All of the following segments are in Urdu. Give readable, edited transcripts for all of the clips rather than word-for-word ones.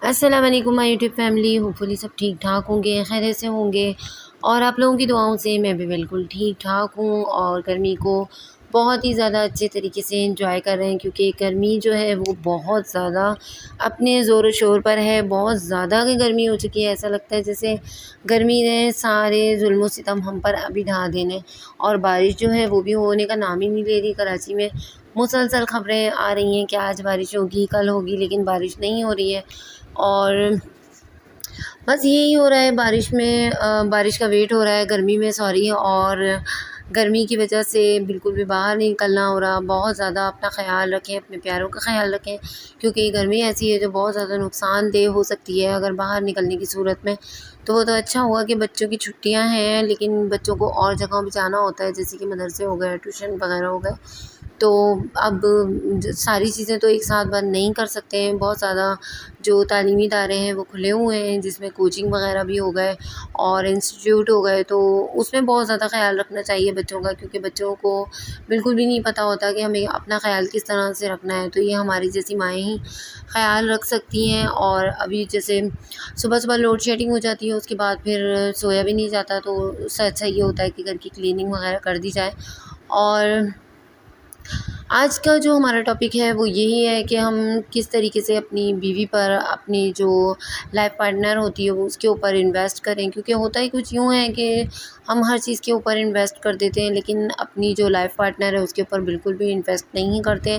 السلام علیکم مائی یوٹیوب فیملی، ہوپفلی سب ٹھیک ٹھاک ہوں گے، خیریت سے ہوں گے، اور آپ لوگوں کی دعاؤں سے میں بھی بالکل ٹھیک ٹھاک ہوں، اور گرمی کو بہت ہی زیادہ اچھے طریقے سے انجوائے کر رہے ہیں، کیونکہ گرمی جو ہے وہ بہت زیادہ اپنے زور و شور پر ہے، بہت زیادہ گرمی ہو چکی ہے۔ ایسا لگتا ہے جیسے گرمی نے سارے ظلم و ستم ہم پر ابھی ڈھا دینے، اور بارش جو ہے وہ بھی ہونے کا نام ہی نہیں لے رہی۔ کراچی میں مسلسل خبریں آ رہی ہیں کہ آج بارش ہوگی، کل ہوگی، لیکن بارش نہیں ہو رہی ہے، اور بس یہی ہو رہا ہے۔ بارش کا ویٹ ہو رہا ہے گرمی میں، اور گرمی کی وجہ سے بالکل بھی باہر نہیں نکلنا ہو رہا۔ بہت زیادہ اپنا خیال رکھیں، اپنے پیاروں کا خیال رکھیں، کیونکہ یہ گرمی ایسی ہے جو بہت زیادہ نقصان دہ ہو سکتی ہے اگر باہر نکلنے کی صورت میں۔ تو وہ تو اچھا ہوا کہ بچوں کی چھٹیاں ہیں، لیکن بچوں کو اور جگہوں پہ جانا ہوتا ہے، جیسے کہ مدرسے ہو گئے، ٹیوشن وغیرہ ہو گئے، تو اب ساری چیزیں تو ایک ساتھ بند نہیں کر سکتے ہیں۔ بہت زیادہ جو تعلیمی ادارے ہیں وہ کھلے ہوئے ہیں، جس میں کوچنگ وغیرہ بھی ہو گئے اور انسٹیٹیوٹ ہو گئے، تو اس میں بہت زیادہ خیال رکھنا چاہیے بچوں کا، کیونکہ بچوں کو بالکل بھی نہیں پتہ ہوتا کہ ہمیں اپنا خیال کس طرح سے رکھنا ہے۔ تو یہ ہماری جیسی مائیں ہی خیال رکھ سکتی ہیں۔ اور ابھی جیسے صبح صبح لوڈ شیڈنگ ہو جاتی ہے، اس کے بعد پھر سویا بھی نہیں جاتا، تو اس سے اچھا یہ ہوتا ہے کہ گھر کی کلیننگ وغیرہ کر دی جائے۔ اور آج کا جو ہمارا ٹاپک ہے وہ یہی ہے کہ ہم کس طریقے سے اپنی بیوی پر، اپنی جو لائف پارٹنر ہوتی ہے وہ اس کے اوپر انویسٹ کریں، کیونکہ ہوتا ہی کچھ یوں ہے کہ ہم ہر چیز کے اوپر انویسٹ کر دیتے ہیں، لیکن اپنی جو لائف پارٹنر ہے اس کے اوپر بالکل بھی انویسٹ نہیں کرتے۔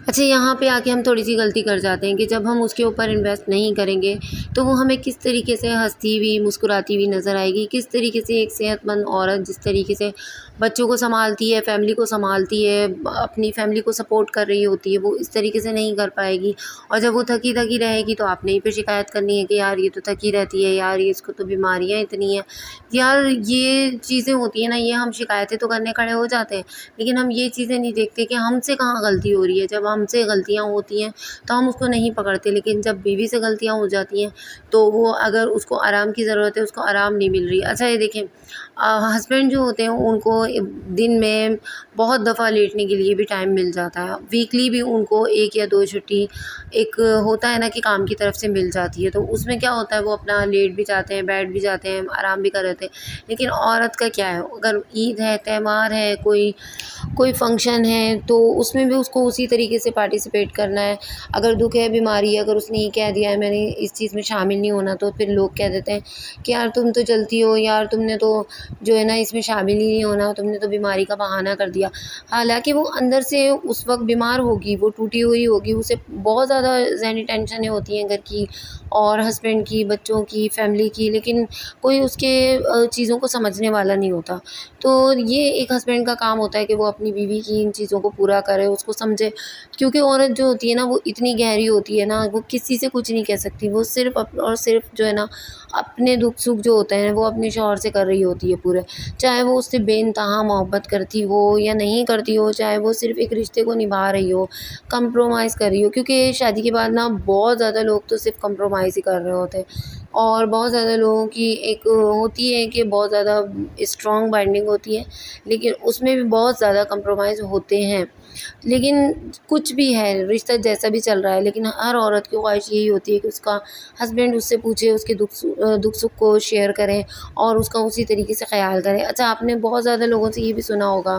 اچھا، یہاں پہ آ کے ہم تھوڑی سی غلطی کر جاتے ہیں کہ جب ہم اس کے اوپر انویسٹ نہیں کریں گے تو وہ ہمیں کس طریقے سے ہنستی ہوئی، مسکراتی ہوئی نظر آئے گی، کس طریقے سے ایک صحت مند عورت جس طریقے سے بچوں کو سنبھالتی ہے، فیملی کو سنبھالتی ہے، اپنی فیملی کو سپورٹ کر رہی ہوتی ہے، وہ اس طریقے سے نہیں کر پائے گی۔ اور جب وہ تھکی رہے گی تو آپ نے ہی پہ شکایت کرنی ہے کہ یار یہ تو تھکی رہتی ہے، یار یہ اس کو تو بیماریاں اتنی ہیں۔ یار یہ چیزیں ہوتی ہیں نا، یہ ہم شکایتیں تو کرنے کھڑے ہو جاتے ہیں، لیکن ہم یہ چیزیں نہیں دیکھتے کہ ہم سے کہاں غلطی ہو رہی ہے۔ جب ہم سے غلطیاں ہوتی ہیں تو ہم اس کو نہیں پکڑتے، لیکن جب بیوی سے غلطیاں ہو جاتی ہیں تو وہ اگر اس کو آرام کی ضرورت ہے، اس کو آرام نہیں مل رہی۔ اچھا، یہ دیکھیں، ہسبینڈ جو ہوتے ہیں ان کو دن میں بہت دفعہ لیٹنے کے لیے بھی ٹائم مل جاتا ہے، ویکلی بھی ان کو 1 یا 2 چھٹی ایک ہوتا ہے نا کہ کام کی طرف سے مل جاتی ہے، تو اس میں کیا ہوتا ہے وہ اپنا لیٹ بھی جاتے ہیں، بیٹھ بھی جاتے ہیں، آرام بھی کر رہتے ہیں۔ لیکن عورت کا کیا ہے، اگر عید ہے، تہوار ہے، کوئی فنکشن ہے، تو اس میں بھی اس کو اسی طریقے سے پارٹیسپیٹ کرنا ہے۔ اگر دکھ ہے، بیماری ہے، اگر اس نے یہ کہہ دیا ہے میں نے اس چیز میں شامل نہیں ہونا، تو پھر لوگ کہہ دیتے ہیں کہ یار تم تو چلتی ہو، یار تم نے تو جو ہے نا اس میں شامل ہی نہیں ہونا، تم نے تو بیماری کا بہانہ کر دیا۔ حالانکہ وہ اندر سے اس وقت بیمار ہوگی، وہ ٹوٹی ہوئی ہوگی، اسے بہت زیادہ ذہنی ٹینشنیں ہوتی ہیں گھر کی اور ہسبینڈ کی، بچوں کی، فیملی کی، لیکن کوئی اس کے چیزوں کو سمجھنے والا نہیں ہوتا۔ تو یہ ایک ہسبینڈ کا کام ہوتا ہے کہ وہ اپنی بیوی کی ان چیزوں کو پورا کرے، اس کو سمجھے، کیونکہ عورت جو ہوتی ہے نا وہ اتنی گہری ہوتی ہے نا، وہ کسی سے کچھ نہیں کہہ سکتی، وہ صرف اور صرف جو ہے نا اپنے دکھ سکھ جو ہوتے ہیں وہ اپنے شوہر سے کر رہی ہوتی ہے پورے، چاہے وہ اس سے بے انتہا محبت کرتی ہو یا نہیں کرتی ہو، چاہے وہ صرف ایک رشتے کو نبھا رہی ہو، کمپرومائز کر رہی ہو، کیونکہ شادی کے بعد نا بہت زیادہ لوگ تو صرف کمپرومائز ہی کر رہے ہوتے ہیں، اور بہت زیادہ لوگوں کی ایک ہوتی ہے کہ بہت زیادہ اسٹرانگ بائنڈنگ ہوتی ہے، لیکن اس میں بھی بہت زیادہ کمپرومائز ہوتے ہیں۔ لیکن کچھ بھی ہے، رشتہ جیسا بھی چل رہا ہے، لیکن ہر عورت کی خواہش یہی ہوتی ہے کہ اس کا ہسبینڈ اس سے پوچھے، اس کے دکھ سکھ کو شیئر کریں اور اس کا اسی طریقے سے خیال کریں۔ اچھا، آپ نے بہت زیادہ لوگوں سے یہ بھی سنا ہوگا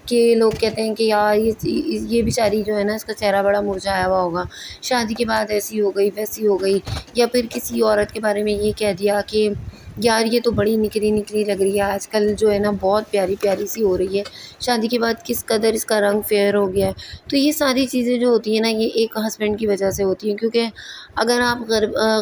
کہ لوگ کہتے ہیں کہ یار یہ بیچاری جو ہے نا اس کا چہرہ بڑا مرجھایا ہوا ہوگا، شادی کے بعد ایسی ہو گئی، ویسی ہو گئی، یا پھر کسی عورت کے بارے میں یہ کہہ دیا کہ یار یہ تو بڑی نکلی نکلی لگ رہی ہے، آج کل جو ہے نا بہت پیاری پیاری سی ہو رہی ہے، شادی کے بعد کس قدر اس کا رنگ فیئر ہو گیا ہے۔ تو یہ ساری چیزیں جو ہوتی ہیں نا یہ ایک ہسبینڈ کی وجہ سے ہوتی ہیں، کیونکہ اگر آپ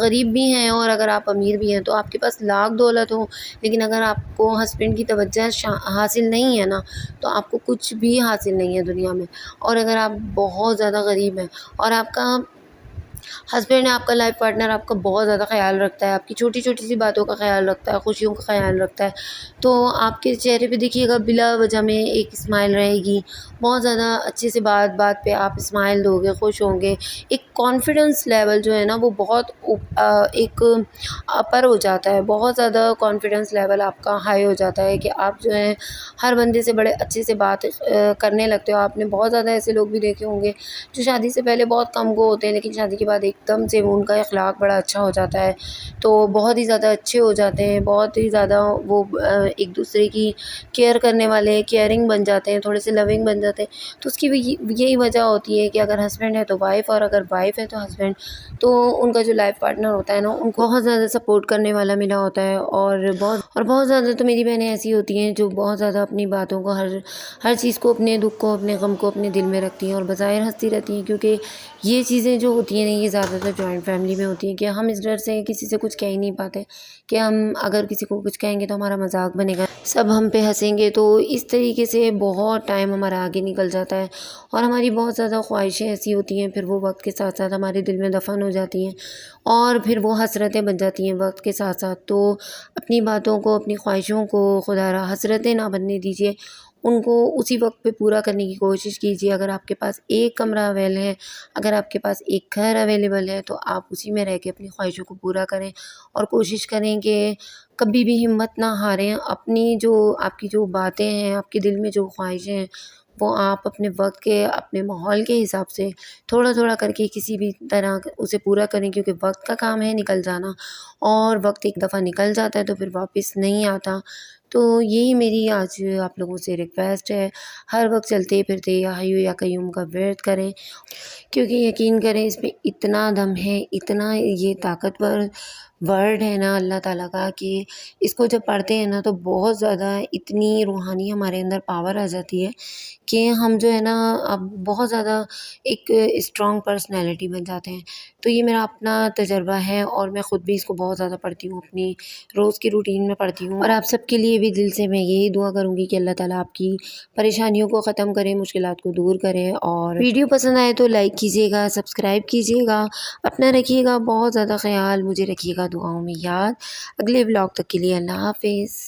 غریب بھی ہیں اور اگر آپ امیر بھی ہیں تو آپ کے پاس لاکھ دولت ہو، لیکن اگر آپ کو ہسبینڈ کی توجہ حاصل نہیں ہے نا تو آپ کو کچھ بھی حاصل نہیں ہے دنیا میں۔ اور اگر آپ بہت زیادہ غریب ہیں اور آپ کا ہسبینڈ، آپ کا لائف پارٹنر آپ کا بہت زیادہ خیال رکھتا ہے، آپ کی چھوٹی چھوٹی سی باتوں کا خیال رکھتا ہے، خوشیوں کا خیال رکھتا ہے، تو آپ کے چہرے پہ دیکھیے گا بلا وجہ میں ایک اسمائل رہے گی، بہت زیادہ اچھے سے بات پہ آپ اسمائل دو گے، خوش ہوں گے، ایک کانفیڈنس لیول جو ہے نا وہ بہت ایک اپر ہو جاتا ہے، بہت زیادہ کانفیڈنس لیول آپ کا ہائی ہو جاتا ہے کہ آپ جو ہے ہر بندے سے بڑے اچھے سے بات کرنے لگتے ہو۔ آپ نے بہت زیادہ ایسے لوگ بھی دیکھے ہوں گے جو شادی سے پہلے بہت کم گو ہوتے ہیں، لیکن شادی کے بعد بعد ایک دم سے ان کا اخلاق بڑا اچھا ہو جاتا ہے، تو بہت ہی زیادہ اچھے ہو جاتے ہیں، بہت ہی زیادہ وہ ایک دوسرے کی کیئر کرنے والے، کیئرنگ بن جاتے ہیں، تھوڑے سے لونگ بن جاتے ہیں۔ تو اس کی بھی یہی وجہ ہوتی ہے کہ اگر ہسبینڈ ہے تو وائف، اور اگر وائف ہے تو ہسبینڈ، تو ان کا جو لائف پارٹنر ہوتا ہے نا، ان کو بہت زیادہ سپورٹ کرنے والا ملا ہوتا ہے، اور بہت زیادہ تو میری بہنیں ایسی ہوتی ہیں جو بہت زیادہ اپنی باتوں کو، ہر چیز کو، اپنے دکھ کو، اپنے غم کو اپنے دل میں رکھتی ہیں اور بظاہر ہنستی رہتی ہیں، کیونکہ یہ چیزیں جو ہوتی ہیں نا، یہ زیادہ تر جوائنٹ فیملی میں ہوتی ہیں کہ ہم اس ڈر سے کسی سے کچھ کہہ ہی نہیں پاتے کہ ہم اگر کسی کو کچھ کہیں گے تو ہمارا مذاق بنے گا، سب ہم پہ ہنسیں گے، تو اس طریقے سے بہت ٹائم ہمارا آگے نکل جاتا ہے اور ہماری بہت زیادہ خواہشیں ایسی ہوتی ہیں، پھر وہ وقت کے ساتھ ساتھ ہمارے دل میں دفن ہو جاتی ہیں اور پھر وہ حسرتیں بن جاتی ہیں وقت کے ساتھ ساتھ۔ تو اپنی باتوں کو، اپنی خواہشوں کو خدا را حسرتیں نہ بننے دیجیے، ان کو اسی وقت پہ پورا کرنے کی کوشش کیجیے۔ اگر آپ کے پاس ایک کمرہ اویل ہے، اگر آپ کے پاس ایک گھر اویلیبل ہے، تو آپ اسی میں رہ کے اپنی خواہشوں کو پورا کریں اور کوشش کریں کہ کبھی بھی ہمت نہ ہاریں، اپنی جو آپ کی جو باتیں ہیں، آپ کے دل میں جو خواہشیں ہیں، وہ آپ اپنے وقت کے، اپنے ماحول کے حساب سے تھوڑا تھوڑا کر کے کسی بھی طرح اسے پورا کریں، کیونکہ وقت کا کام ہے نکل جانا، اور وقت ایک دفعہ نکل جاتا ہے تو پھر واپس نہیں آتا۔ تو یہی میری آج آپ لوگوں سے ریکویسٹ ہے، ہر وقت چلتے پھرتے یا حیو یا قیوم کا ورد کریں، کیونکہ یقین کریں اس میں اتنا دم ہے، اتنا یہ طاقتور ورڈ ہے نا اللہ تعالیٰ کا، کہ اس کو جب پڑھتے ہیں نا تو بہت زیادہ اتنی روحانی ہمارے اندر پاور آ جاتی ہے کہ ہم جو ہے نا اب بہت زیادہ ایک اسٹرانگ پرسنالٹی بن جاتے ہیں۔ تو یہ میرا اپنا تجربہ ہے اور میں خود بھی اس کو بہت زیادہ پڑھتی ہوں، اپنی روز کی روٹین میں پڑھتی ہوں، اور آپ سب کے لیے بھی دل سے میں یہی دعا کروں گی کہ اللہ تعالیٰ آپ کی پریشانیوں کو ختم کرے، مشکلات کو دور کرے۔ اور ویڈیو پسند آئے تو لائک کیجیے گا، سبسکرائب کیجیے گا، اپنا رکھیے گا بہت زیادہ خیال، مجھے رکھیے گا دعاؤں میں یاد۔ اگلے ولاگ تک کے لیے اللہ حافظ۔